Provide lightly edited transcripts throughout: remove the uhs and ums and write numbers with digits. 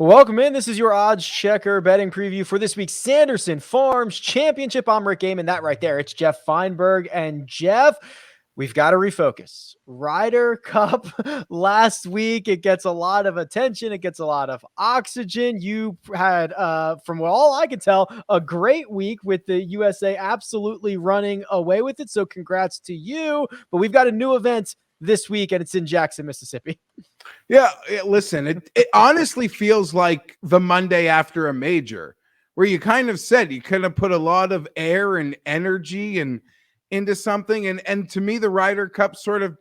Welcome in. This is your odds checker betting preview for this week's Sanderson Farms Championship. I'm Rick Gehman. That right there, it's Geoff Fienberg. And Geoff, we've got to refocus. Ryder Cup last week, it gets a lot of attention. It gets a lot of oxygen. You had, from all I can tell, a great week with the USA absolutely running away with it. So congrats to you. But we've got a new event this week, and it's in Jackson, Mississippi. Yeah, listen, it honestly feels like the Monday after a major, where you kind of said you kind of put a lot of air and energy and into something, and to me, the Ryder Cup sort of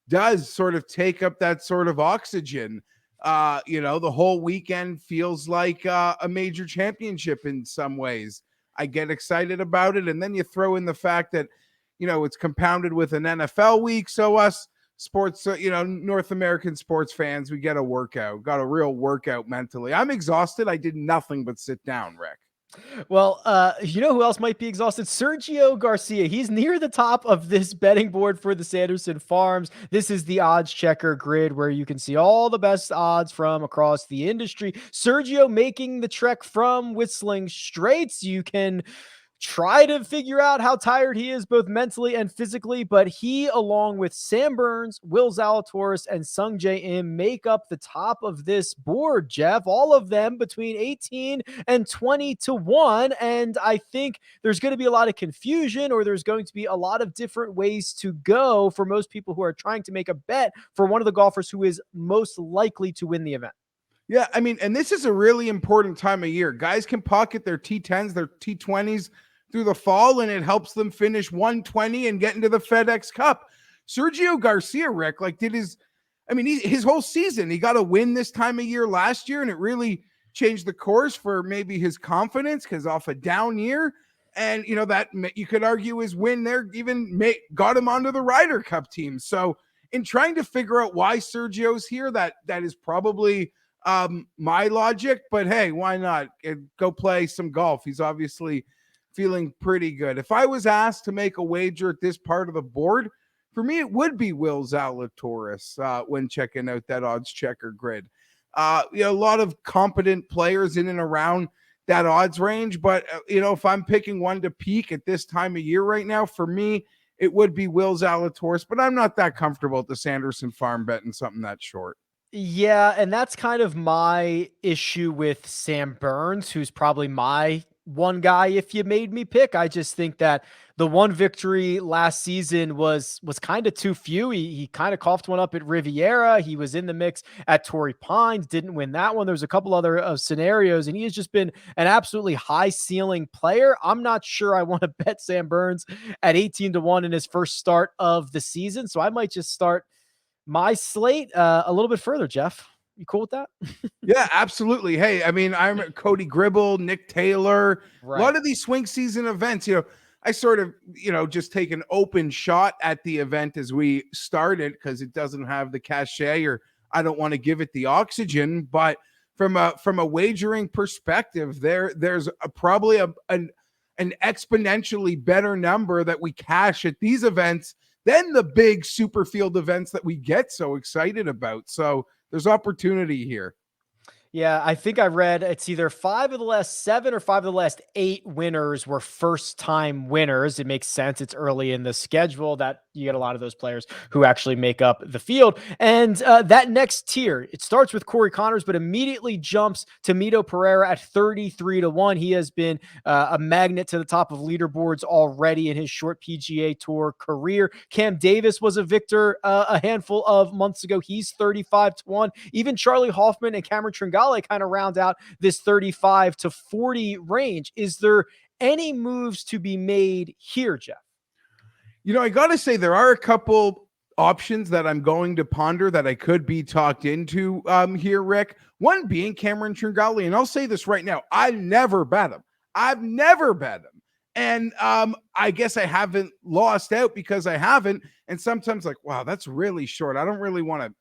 does sort of take up that sort of oxygen. The whole weekend feels like a major championship in some ways. I get excited about it, and then you throw in the fact that it's compounded with an NFL week, so us sports, North American sports fans, we got a real workout mentally. I'm exhausted. I did nothing but sit down, Rick. Well, you know who else might be exhausted? Sergio Garcia. He's near the top of this betting board for the Sanderson Farms. This is the odds checker grid where you can see all the best odds from across the industry. Sergio making the trek from Whistling Straits. You can try to figure out how tired he is both mentally and physically, but he, along with Sam Burns, Will Zalatoris, and Sung Jae Im, make up the top of this board, Geoff. All of them between 18 and 20 to 1. And I think there's going to be a lot of confusion, or there's going to be a lot of different ways to go for most people who are trying to make a bet for one of the golfers who is most likely to win the event. Yeah, I mean, and this is a really important time of year. Guys can pocket their T10s, their T20s through the fall, and it helps them finish 120 and get into the FedEx Cup. Sergio Garcia, Rick, his whole season, he got a win this time of year last year, and it really changed the course for maybe his confidence because off a down year. And, that you could argue his win there even got him onto the Ryder Cup team. So in trying to figure out why Sergio's here, that is probably my logic, but hey, why not go play some golf? He's obviously feeling pretty good. If I was asked to make a wager at this part of the board, for me, it would be Will Zalatoris when checking out that odds checker grid. A lot of competent players in and around that odds range, but if I'm picking one to peak at this time of year right now, for me, it would be Will Zalatoris, but I'm not that comfortable at the Sanderson Farm betting something that short. Yeah, and that's kind of my issue with Sam Burns, who's probably my one guy if you made me pick. I just think that the one victory last season was kind of too few. He kind of coughed one up at Riviera. He was in the mix at Torrey Pines, didn't win that one. There's a couple other scenarios, and he has just been an absolutely high ceiling player. I'm not sure I want to bet Sam Burns at 18 to 1 in his first start of the season. So I might just start my slate a little bit further, Geoff. You cool with that? Yeah, absolutely. Hey, I mean, I'm Cody Gribble, Nick Taylor, right. A lot of these swing season events, I sort of, just take an open shot at the event as we started because it doesn't have the cachet, or I don't want to give it the oxygen. But from a wagering perspective, there's probably an exponentially better number that we cash at these events than the big super field events that we get so excited about. So there's opportunity here. Yeah, I think I read it's either 5 of the last 7 or 5 of the last 8 winners were first-time winners. It makes sense. It's early in the schedule that you get a lot of those players who actually make up the field. And that next tier, it starts with Corey Connors, but immediately jumps to Mito Pereira at 33 to 1. He has been a magnet to the top of leaderboards already in his short PGA Tour career. Cam Davis was a victor a handful of months ago. He's 35 to 1. Even Charlie Hoffman and Cameron Tringale kind of round out this 35 to 40 range. Is there any moves to be made here, Geoff? I got to say there are a couple options that I'm going to ponder that I could be talked into here, Rick. One being Cameron Tringale, and I'll say this right now. I never bet him. I've never bet him. And I guess I haven't lost out because I haven't. And sometimes wow, that's really short. I don't really want to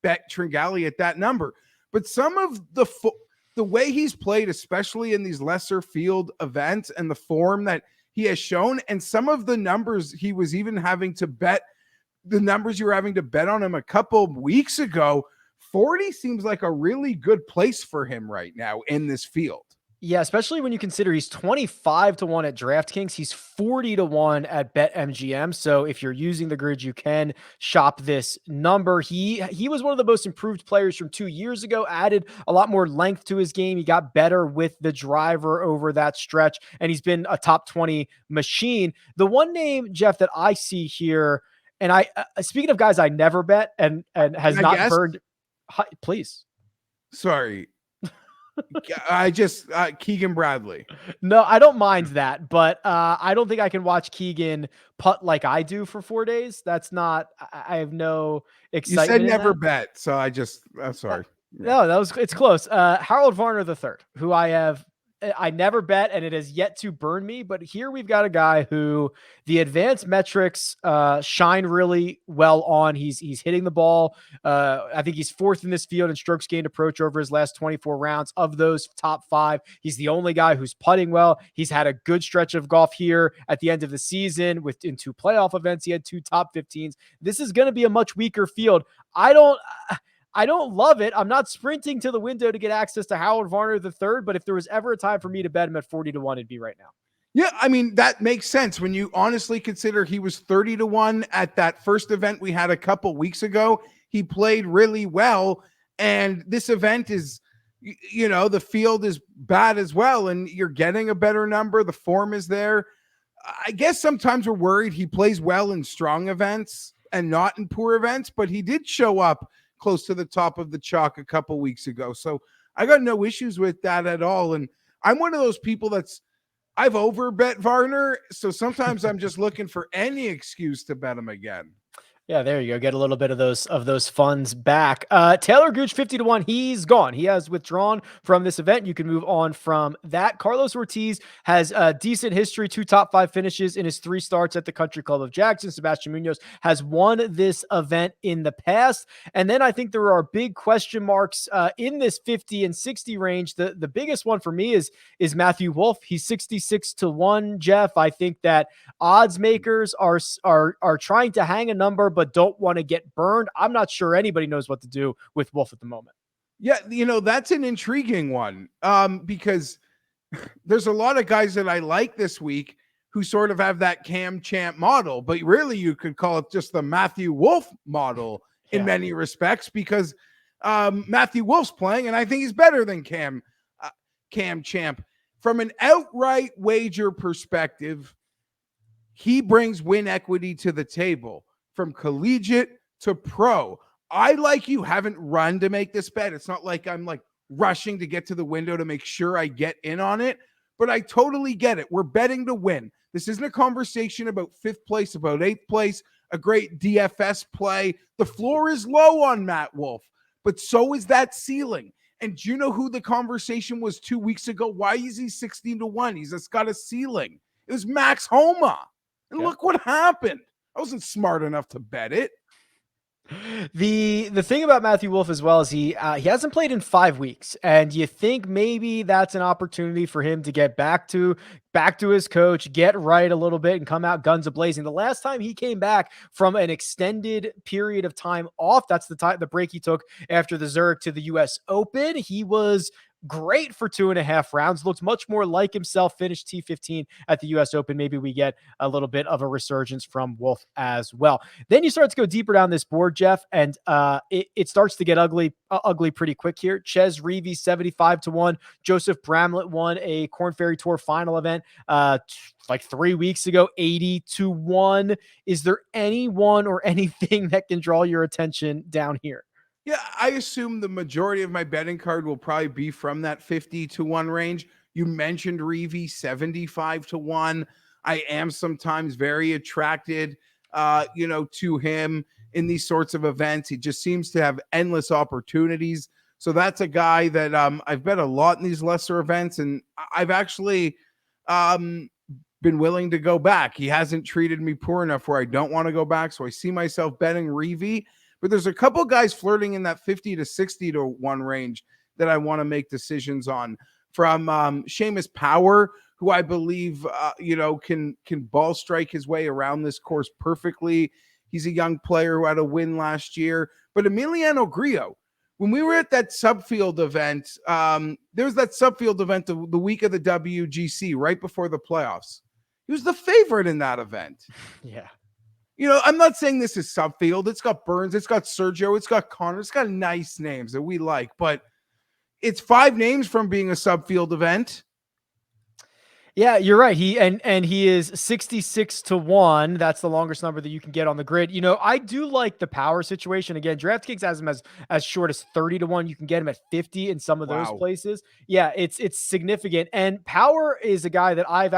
bet Tringale at that number. But some of the way he's played, especially in these lesser field events, and the form that he has shown, and some of the numbers he was even having to bet, the numbers you were having to bet on him a couple of weeks ago, 40 seems like a really good place for him right now in this field. Yeah, especially when you consider he's 25-1 at DraftKings. He's 40-1 at BetMGM. So if you're using the grid, you can shop this number. He was one of the most improved players from 2 years ago, added a lot more length to his game. He got better with the driver over that stretch, and he's been a top 20 machine. The one name, Geoff, that I see here, and speaking of guys I never bet and has not burned, please. Sorry. Keegan Bradley. No, I don't mind that, but I don't think I can watch Keegan putt like I do for 4 days. That's not, I have no excitement. You said never bet, so I'm sorry. No, it's close. Harold Varner III, who I never bet, and it has yet to burn me. But here we've got a guy who the advanced metrics shine really well on. He's hitting the ball. I think he's 4th in this field in strokes gained approach over his last 24 rounds. Of those top 5, he's the only guy who's putting well. He's had a good stretch of golf here at the end of the season in 2 playoff events. He had 2 top 15s. This is going to be a much weaker field. I don't love it. I'm not sprinting to the window to get access to Howard Varner III, but if there was ever a time for me to bet him at 40-1, it'd be right now. Yeah, I mean, that makes sense when you honestly consider he was 30-1 at that first event we had a couple weeks ago. He played really well, and this event is, the field is bad as well, and you're getting a better number. The form is there. I guess sometimes we're worried he plays well in strong events and not in poor events, but he did show up close to the top of the chalk a couple weeks ago. So I got no issues with that at all. And I'm one of those people I've overbet Varner. So sometimes I'm just looking for any excuse to bet him again. Yeah, there you go. Get a little bit of those funds back. Taylor Gooch, 50-1. He's gone. He has withdrawn from this event. You can move on from that. Carlos Ortiz has a decent history, 2 top 5 finishes in his 3 starts at the Country Club of Jackson. Sebastian Munoz has won this event in the past. And then I think there are big question marks in this 50 and 60 range. The biggest one for me is Matthew Wolff. He's 66-1, Geoff. I think that odds makers are trying to hang a number, but don't want to get burned. I'm not sure anybody knows what to do with Wolff at the moment. Yeah, that's an intriguing one because there's a lot of guys that I like this week who sort of have that Cam Champ model, but really you could call it just the Matthew Wolff model in many respects because Matthew Wolff's playing, and I think he's better than Cam Champ. From an outright wager perspective, he brings win equity to the table. From collegiate to pro. I, like you, haven't run to make this bet. It's not like I'm rushing to get to the window to make sure I get in on it, but I totally get it. We're betting to win. This isn't a conversation about 5th place, about 8th place, a great DFS play. The floor is low on Matt Wolff, but so is that ceiling. And do you know who the conversation was 2 weeks ago? Why is he 16-1? He's just got a ceiling. It was Max Homa. And look what happened. I wasn't smart enough to bet it. The thing about Matthew Wolff as well is he hasn't played in 5 weeks, and you think maybe that's an opportunity for him to get back to his coach, get right a little bit, and come out guns a-blazing. The last time he came back from an extended period of time off, that's the break he took after the Zurich to the U.S. Open. He was great for 2.5 rounds, looks much more like himself, finished T15 at the US Open. Maybe we get a little bit of a resurgence from Wolff as well. Then you start to go deeper down this board, Geoff, and it starts to get ugly pretty quick here. Ches Reavie, 75-1. Joseph Bramlett won a Korn Ferry Tour final event like 3 weeks ago, 80-1. Is there anyone or anything that can draw your attention down here? Yeah, I assume the majority of my betting card will probably be from that 50-1 range. You mentioned Reavie, 75-1. I am sometimes very attracted, to him in these sorts of events. He just seems to have endless opportunities. So that's a guy that I've bet a lot in these lesser events, and I've actually been willing to go back. He hasn't treated me poor enough where I don't want to go back, so I see myself betting Reavie. But there's a couple guys flirting in that 50-60-1 range that I want to make decisions on. From Seamus Power, who I believe, can ball strike his way around this course perfectly. He's a young player who had a win last year. But Emiliano Grillo, when we were at that Subfield event, there was that Subfield event the week of the WGC, right before the playoffs. He was the favorite in that event. Yeah. I'm not saying this is Subfield. It's got Burns, it's got Sergio, it's got Connor, it's got nice names that we like, but it's 5 names from being a Subfield event. Yeah, you're right. He is 66-1. That's the longest number that you can get on the grid. I do like the power situation. Again, DraftKings has him as short as 30-1. You can get him at 50 in some of those places. Yeah, it's significant. And Power is a guy that I've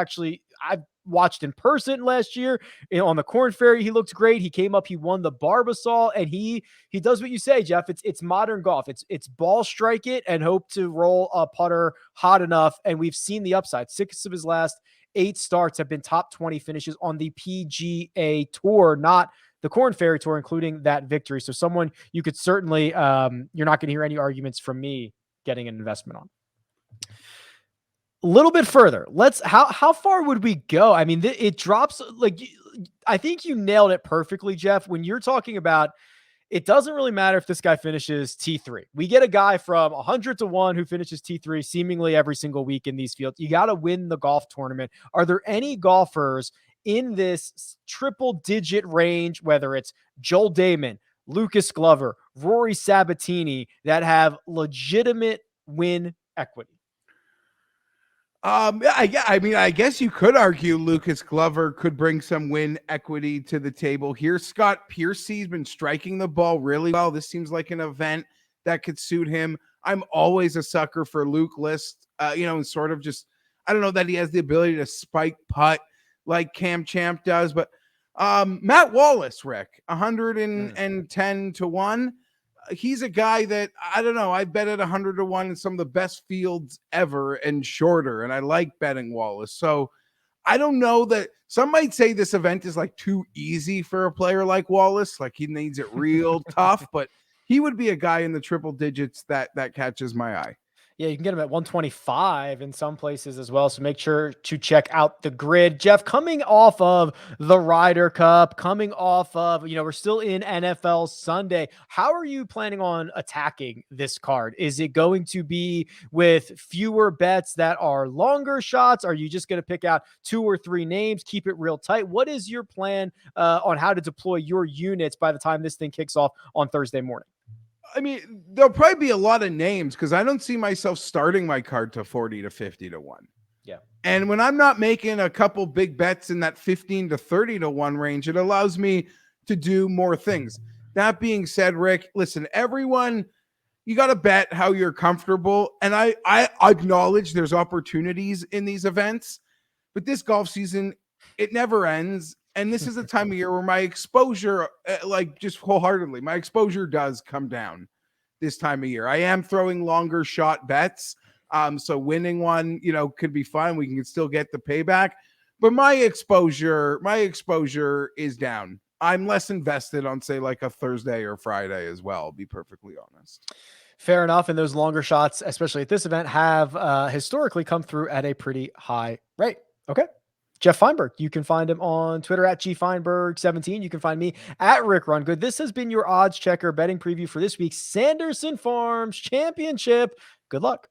watched in person last year on the Corn Ferry. He looked great. He came up, he won the Barbasol, and he does what you say, Geoff. It's modern golf. It's ball strike it and hope to roll a putter hot enough. And we've seen the upside. 6 of his last 8 starts have been top 20 finishes on the PGA Tour, not the Corn Ferry Tour, including that victory. So someone you could certainly, you're not going to hear any arguments from me getting an investment on. A little bit further. How far would we go? I mean, it drops, like, I think you nailed it perfectly, Geoff. When you're talking about, it doesn't really matter if this guy finishes T3. We get a guy from 100-1 who finishes T3 seemingly every single week in these fields. You got to win the golf tournament. Are there any golfers in this triple digit range, whether it's Joel Dahmen, Lucas Glover, Rory Sabatini, that have legitimate win equity? I guess you could argue Lucas Glover could bring some win equity to the table here. Scott Piercy's been striking the ball really well. This seems like an event that could suit him. I'm always a sucker for Luke List, and sort of just, I don't know that he has the ability to spike putt like Cam Champ does, but Matt Wallace, Rick, 110-1. He's a guy that, I don't know, I bet at 100-1 in some of the best fields ever and shorter, and I like betting Wallace. So I don't know that some might say this event is like too easy for a player like Wallace, like he needs it real tough, but he would be a guy in the triple digits that catches my eye. Yeah, you can get him at 125 in some places as well. So make sure to check out the grid. Geoff, coming off of the Ryder Cup, coming off of, we're still in NFL Sunday. How are you planning on attacking this card? Is it going to be with fewer bets that are longer shots? Are you just going to pick out 2 or 3 names, keep it real tight? What is your plan on how to deploy your units by the time this thing kicks off on Thursday morning? I mean, there'll probably be a lot of names because I don't see myself starting my card to 40-50-1. Yeah. And when I'm not making a couple big bets in that 15-30-1 range, it allows me to do more things. That being said, Rick, listen, everyone, you got to bet how you're comfortable. And I acknowledge there's opportunities in these events, but this golf season, it never ends. And this is a time of year where my exposure, just wholeheartedly, my exposure does come down this time of year. I am throwing longer shot bets. So winning one, could be fun. We can still get the payback. But my exposure is down. I'm less invested on, say, like a Thursday or Friday as well, I'll be perfectly honest. Fair enough. And those longer shots, especially at this event, have historically come through at a pretty high rate. Okay. Geoff Fienberg, you can find him on Twitter at GFienberg17. You can find me at Rick Run Good. This has been your odds checker betting preview for this week's Sanderson Farms Championship. Good luck.